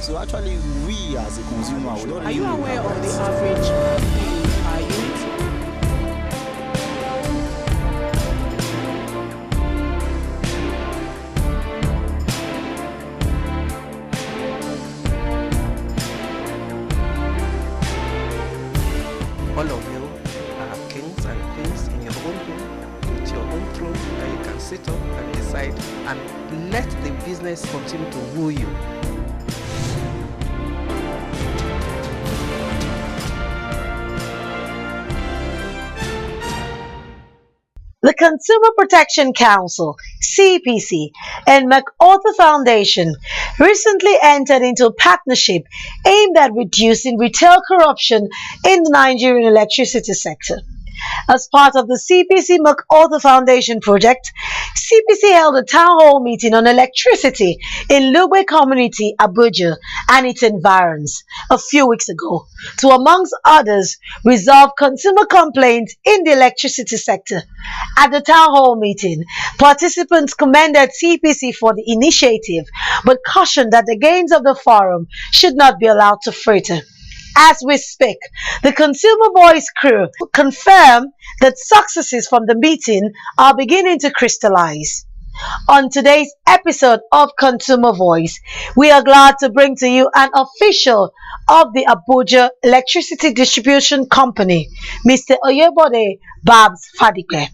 So actually, we as a consumer, we don't Are really you know aware about of the it. average per unit? All of you are kings and queens in your own home with your own throne that you can sit up and decide and let the business continue to woo you. The Consumer Protection Council (CPC) and MacArthur Foundation recently entered into a partnership aimed at reducing retail corruption in the Nigerian electricity sector. As part of the CPC MacArthur Foundation project, CPC held a town hall meeting on electricity in Lugbe community, Abuja, and its environs a few weeks ago to, amongst others, resolve consumer complaints in the electricity sector. At the town hall meeting, participants commended CPC for the initiative but cautioned that the gains of the forum should not be allowed to fritter. As we speak, the Consumer Voice crew confirm that successes from the meeting are beginning to crystallize. On today's episode of Consumer Voice, we are glad to bring to you an official of the Abuja Electricity Distribution Company, Mr. Oyebode Babs Fadipe.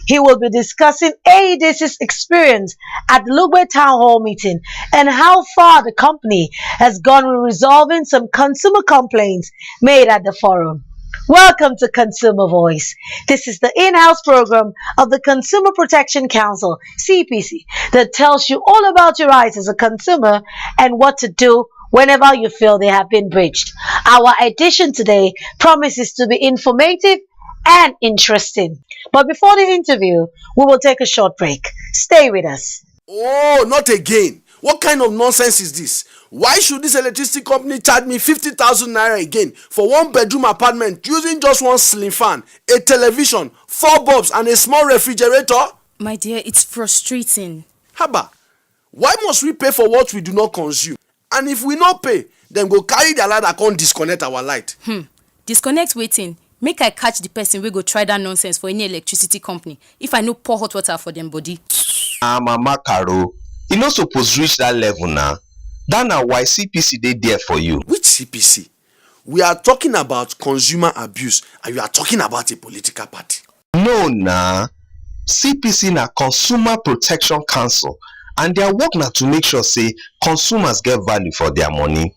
He will be discussing Aedc's experience at the Lugbe Town Hall meeting and how far the company has gone with resolving some consumer complaints made at the forum. Welcome to Consumer Voice. This is the in-house program of the Consumer Protection Council, CPC, that tells you all about your rights as a consumer and what to do whenever you feel they have been breached. Our edition today promises to be informative and interesting. But before the interview, we will take a short break. Stay with us. Oh, not again. What kind of nonsense is this? Why should this electricity company charge me 50,000 naira again for one bedroom apartment using just one ceiling fan, a television, 4 bulbs and a small refrigerator? My dear, it's frustrating. Haba, why must we pay for what we do not consume? And if we not pay, then go carry the ladder and disconnect our light. Disconnect waiting. Make I catch the person wey go try that nonsense for any electricity company if I no pour hot water for them body. Mama Caro, you no suppose reach that level now. That na why CPC dey there for you. Which CPC? We are talking about consumer abuse and you are talking about a political party. No na. CPC na Consumer Protection Council and their work na to make sure say consumers get value for their money.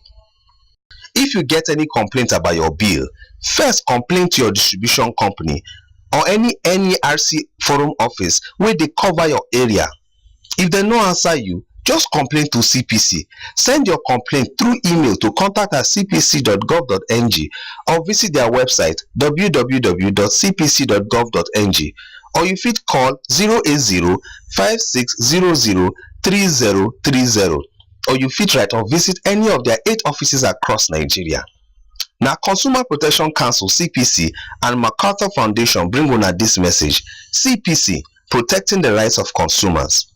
If you get any complaint about your bill, first complain to your distribution company or any NERC forum office wey dey cover your area. If dem no answer you, just complain to CPC. Send your complaint through email to contact@cpc.gov.ng or visit their website www.cpc.gov.ng or you fit call 080-5600-3030 or you fit write or visit any of their 8 offices across Nigeria. Now, Consumer Protection Council (CPC) and MacArthur Foundation bring una this message. CPC, protecting the rights of consumers.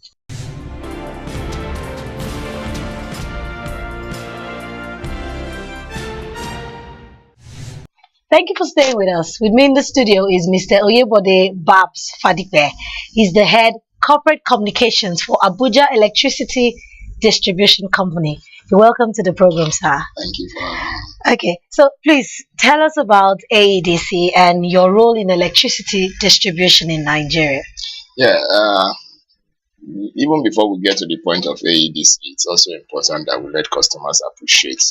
Thank you for staying with us. With me in the studio is Mr. Oyebode Babs Fadipe. He's the head corporate communications for Abuja Electricity Distribution Company. You're welcome to the program, sir. Thank you for having me. Okay, so please tell us about AEDC and your role in electricity distribution in Nigeria. Yeah, even before we get to the point of AEDC, it's also important that we let customers appreciate,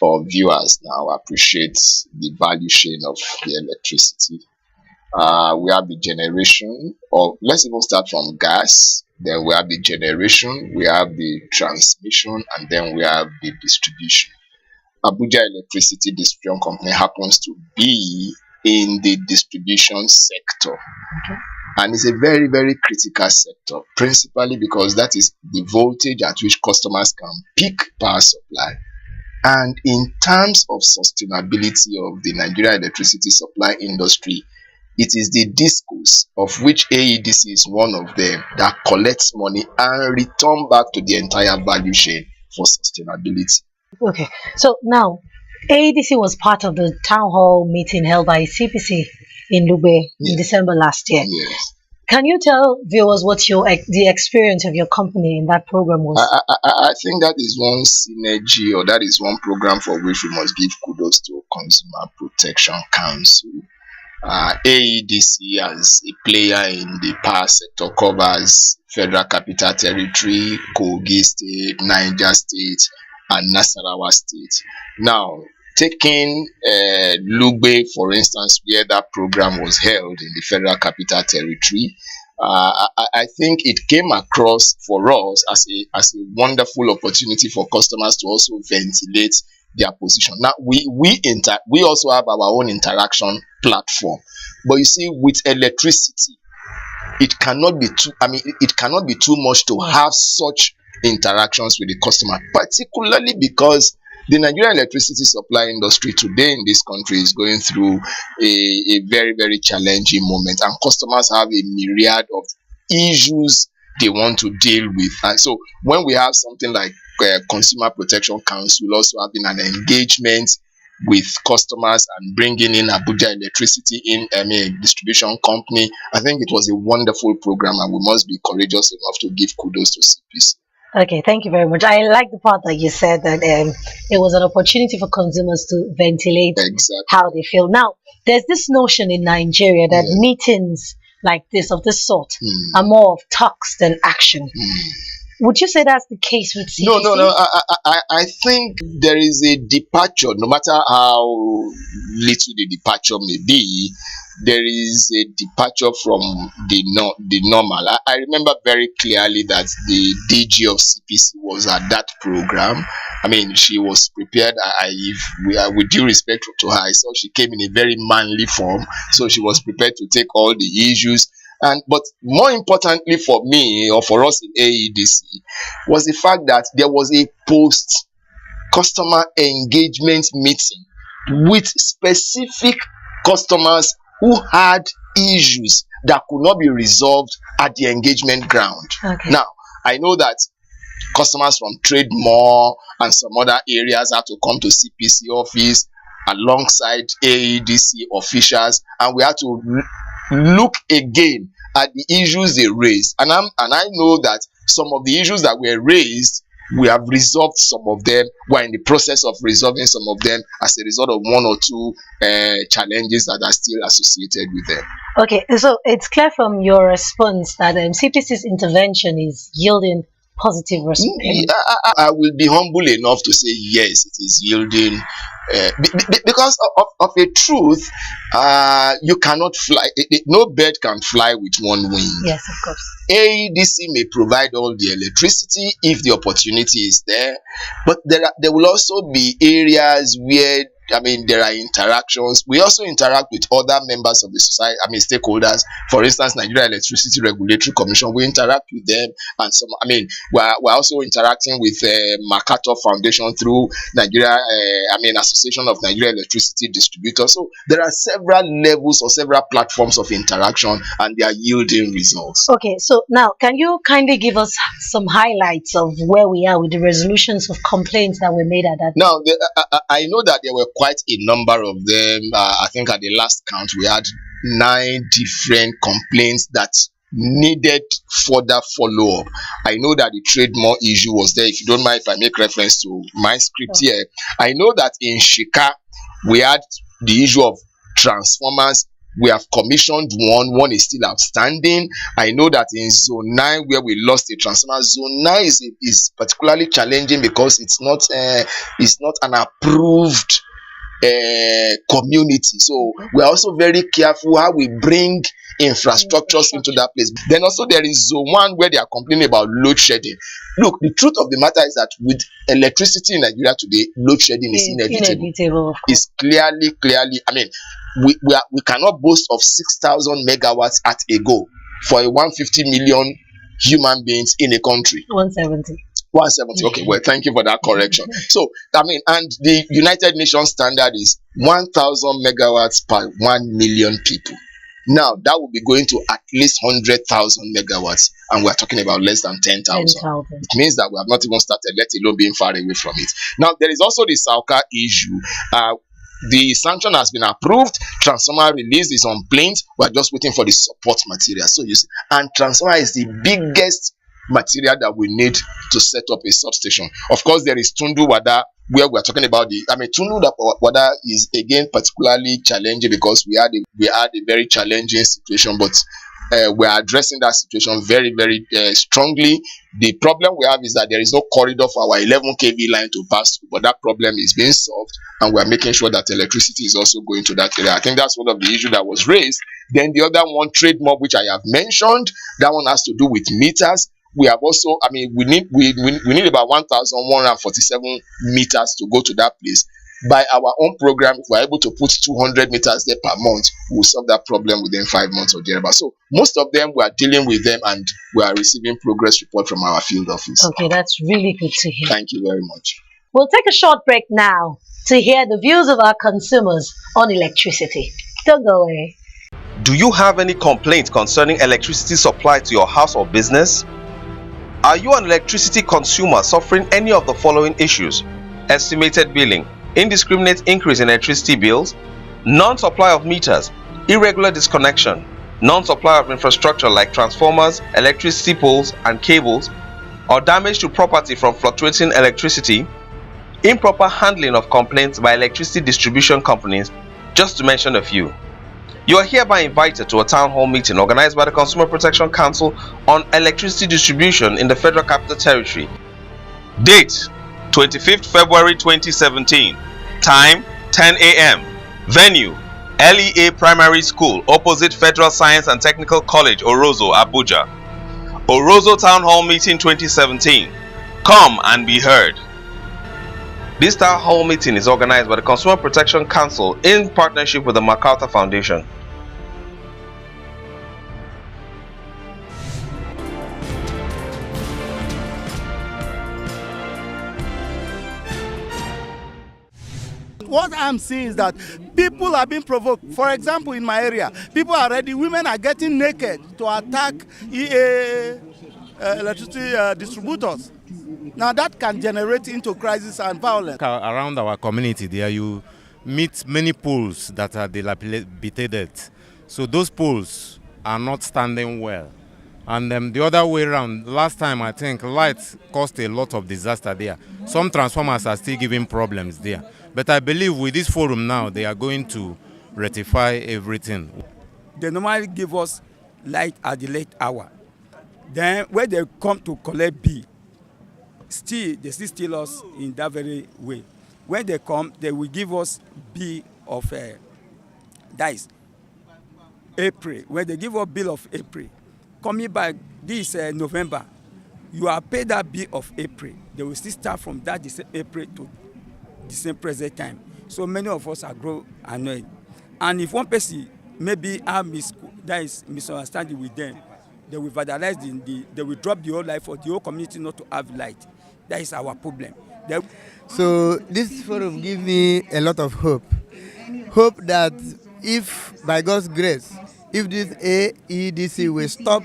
or viewers now appreciate, the value chain of the electricity. We have the generation, or let's even start from gas, then we have the generation, we have the transmission, and then we have the distribution. Abuja Electricity Distribution Company happens to be in the distribution sector. Okay. And it's a very, very critical sector, principally because that is the voltage at which customers can pick power supply. And in terms of sustainability of the Nigeria electricity supply industry, it is the discos, of which AEDC is one of them, that collects money and return back to the entire value chain for sustainability. Okay. So now, AEDC was part of the town hall meeting held by CPC in Lube in Yes. December last year. Yes. Can you tell viewers what the experience of your company in that program was? I think that is one synergy, or that is one program for which we must give kudos to Consumer Protection Council. AEDC as a player in the power sector covers Federal Capital Territory, Kogi State, Niger State, and Nasarawa State. Now, taking Lugbe, for instance, where that program was held in the Federal Capital Territory, I think it came across for us as a wonderful opportunity for customers to also ventilate their position. Now we also have our own interaction platform, but you see, with electricity, it cannot be too, it cannot be too much to have such interactions with the customer, particularly because the Nigerian electricity supply industry today in this country is going through a very, very challenging moment, and customers have a myriad of issues they want to deal with. And so when we have something like Consumer Protection Council also having an engagement with customers and bringing in Abuja Electricity in, distribution company, I think it was a wonderful program, and we must be courageous enough to give kudos to CPC. Okay, thank you very much. I like the part that you said that it was an opportunity for consumers to ventilate Exactly. how they feel. Now, there's this notion in Nigeria that Yeah. meetings like this, of this sort, Mm. are more of talks than action. Mm. Would you say that's the case with CPC? No. I think there is a departure, no matter how little the departure may be. There is a departure from the normal. I remember very clearly that the DG of CPC was at that program. I mean, she was prepared. With due respect to her, I saw she came in a very manly form, so she was prepared to take all the issues. But more importantly for me, or for us in AEDC, was the fact that there was a post customer engagement meeting with specific customers who had issues that could not be resolved at the engagement ground. Okay. Now, I know that customers from Trademore and some other areas had to come to CPC office alongside AEDC officials, and we had to look again at the issues they raised. And I know that some of the issues that were raised, we have resolved some of them. We're in the process of resolving some of them as a result of one or two challenges that are still associated with them. Okay, so it's clear from your response that CPC's intervention is yielding positive response. I will be humble enough to say yes, it is yielding. Because of a truth, you cannot fly. No bird can fly with one wing. Yes, of course. AEDC may provide all the electricity if the opportunity is there, but there will also be areas where there are interactions. We also interact with other members of the society, stakeholders. For instance, Nigeria Electricity Regulatory Commission, we interact with them, and we're also interacting with MacArthur Foundation through Nigeria, Association of Nigeria Electricity Distributors. So there are several levels or several platforms of interaction, and they are yielding results. Okay, so now can you kindly give us some highlights of where we are with the resolutions of complaints that were made at that? Now, I know that there were quite a number of them. I think at the last count we had 9 different complaints that needed further follow-up. I know that the Trademore issue was there. If you don't mind if I make reference to my script here, I know that in Shika we had the issue of transformers. We have commissioned one is still outstanding. I know that in zone 9 where we lost a transformer, zone 9 is particularly challenging because it's not an approved community. So we're also very careful how we bring infrastructures into that place. Then also there is zone 1 where they are complaining about load shedding. Look, the truth of the matter is that with electricity in Nigeria today, load shedding is inevitable. It's clearly we cannot boast of 6,000 megawatts at a go for a 150 million human beings in a country. 170. Okay, well, thank you for that correction. So, and the United Nations standard is 1,000 megawatts per 1 million people. Now that will be going to at least 100,000 megawatts, and we're talking about less than 10,000. It means that we have not even started, let alone being far away from it. Now there is also the Sauka issue. The sanction has been approved. Transformer release is on planes. We're just waiting for the support material. So you see, and transformer is the biggest material that we need to set up a substation. Of course, there is Tundu Wada, where we're talking about Tundu Wada is again particularly challenging because we had a very challenging situation, but we are addressing that situation very, very strongly. The problem we have is that there is no corridor for our 11 kV line to pass through, but that problem is being solved, and we are making sure that electricity is also going to that area. I think that's one of the issues that was raised. Then the other one, trade mob, which I have mentioned, that one has to do with meters. We have also, we need about 1,147 meters to go to that place. By our own program, if we're able to put 200 meters there per month, we'll solve that problem within 5 months or thereabout. So most of them, we are dealing with them, and we are receiving progress report from our field office. Okay, that's really good to hear. Thank you very much. We'll take a short break now to hear the views of our consumers on electricity. Don't go away. Do you have any complaints concerning electricity supply to your house or business? Are you an electricity consumer suffering any of the following issues? Estimated billing, indiscriminate increase in electricity bills, non-supply of meters, irregular disconnection, non-supply of infrastructure like transformers, electricity poles and cables, or damage to property from fluctuating electricity, improper handling of complaints by electricity distribution companies, just to mention a few. You are hereby invited to a town hall meeting organized by the Consumer Protection Council on electricity distribution in the Federal Capital Territory. Date: 25th February 2017. Time: 10 a.m. Venue: LEA Primary School opposite Federal Science and Technical College, Orozo, Abuja. Orozo Town Hall Meeting 2017. Come and be heard. This town hall meeting is organized by the Consumer Protection Council in partnership with the MacArthur Foundation. What I'm seeing is that people are being provoked. For example, in my area, women are getting naked to attack electricity distributors. Now that can generate into crisis and violence. Around our community there, you meet many poles that are dilapidated. So those poles are not standing well. And the other way around, last time I think lights caused a lot of disaster there. Some transformers are still giving problems there. But I believe with this forum now, they are going to rectify everything. They normally give us light at the late hour. Then when they come to collect bill, they still steal us in that very way. When they come, they will give us bill of that is April. When they give us bill of April, coming back this November, you are paid that bill of April. They will still start from that April to the same present time. So many of us are grow annoyed. And if one person maybe have misunderstanding with them, they will vandalize they will drop the whole life for the whole community not to have light. That is our problem. So this forum gives me a lot of hope. Hope that if, by God's grace, if this Aedc will stop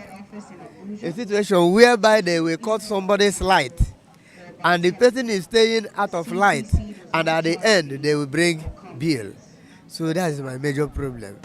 a situation whereby they will cut somebody's light and the person is staying out of light, and at the end they will bring bill. So that is my major problem.